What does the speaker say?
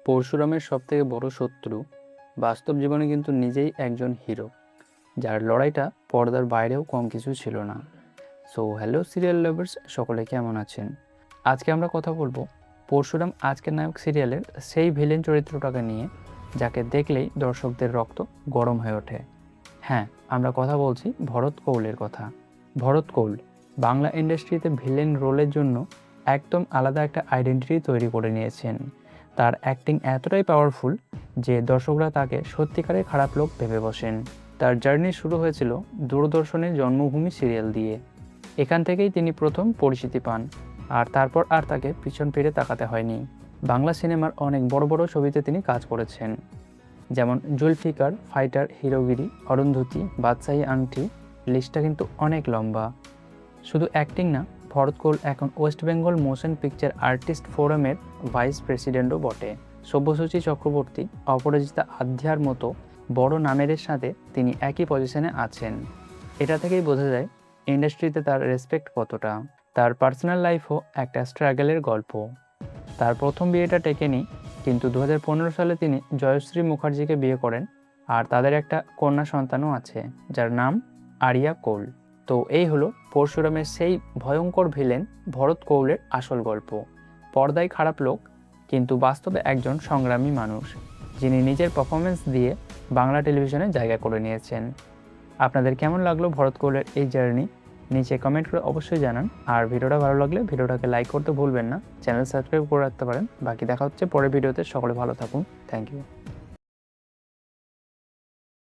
পরশুরামের সবথেকে বড় শত্রু বাস্তব জীবনে কিন্তু নিজেই একজন হিরো, যার লড়াইটা পর্দার বাইরেও কম কিছু ছিল না। সো হ্যালো সিরিয়াল লাভার্স, সকলে কেমন আছেন? আজকে আমরা কথা বলবো পরশুরাম আজকের নায়ক সিরিয়ালের সেই ভিলেন চরিত্রটাকে নিয়ে, যাকে দেখলেই দর্শকদের রক্ত গরম হয়ে ওঠে। হ্যাঁ, আমরা কথা বলছি ভরত কৌলের কথা। ভরত কৌল বাংলা ইন্ডাস্ট্রিতে ভিলেন রোলের জন্য একদম আলাদা একটা আইডেন্টিটি তৈরি করে নিয়েছেন। তার অ্যাক্টিং এতটাই পাওয়ারফুল যে দর্শকরা তাকে সত্যিকারের খারাপ লোক ভেবে বসেন। তার জার্নি শুরু হয়েছিল দূরদর্শনের জন্মভূমি সিরিয়াল দিয়ে। এখান থেকেই তিনি প্রথম পরিচিতি পান, আর তারপর আর তাকে পিছন ফিরে তাকাতে হয়নি। বাংলা সিনেমার অনেক বড় বড় ছবিতে তিনি কাজ করেছেন, যেমন জুলফিকার, ফাইটার, হিরোগিরি, অরুন্ধতী, বাদশাহী আংটি, লিস্টটা কিন্তু অনেক লম্বা। শুধু অ্যাক্টিং না, ভরত কৌল এখন West Bengal motion picture artist ফোরামের ভাইস প্রেসিডেন্টও বটে। সব্যসাচী চক্রবর্তী, অপরাজিতা আধ্যার মতো বড় নামের সাথে তিনি একই পজিশনে আছেন। এটা থেকেই বোঝা যায় ইন্ডাস্ট্রিতে তার রেসপেক্ট কতটা। তার পার্সোনাল লাইফও একটা স্ট্রাগলের গল্প। তার প্রথম বিয়েটা টেকেনি, কিন্তু 2015 সালে তিনি জয়শ্রী মুখার্জিকে বিয়ে করেন, আর তাদের একটা কন্যা সন্তানও আছে, যার নাম আরিয়া কৌল। তো এই হলো পরশুরামের সেই ভয়ঙ্কর ভিলেন ভরত কৌলের আসল গল্প। পর্দায় খারাপ লোক, কিন্তু বাস্তবে একজন সংগ্রামী মানুষ, যিনি নিজের পারফরমেন্স দিয়ে বাংলা টেলিভিশনে জায়গা করে নিয়েছেন। আপনাদের কেমন লাগলো ভরত কৌলের এই জার্নি? নিচে কমেন্ট করে অবশ্যই জানান। আর ভিডিওটা ভালো লাগলে ভিডিওটাকে লাইক করতে ভুলবেন না, চ্যানেল সাবস্ক্রাইব করে রাখতে পারেন। বাকি দেখা হচ্ছে পরের ভিডিওতে। সকলে ভালো থাকুন। Thank you.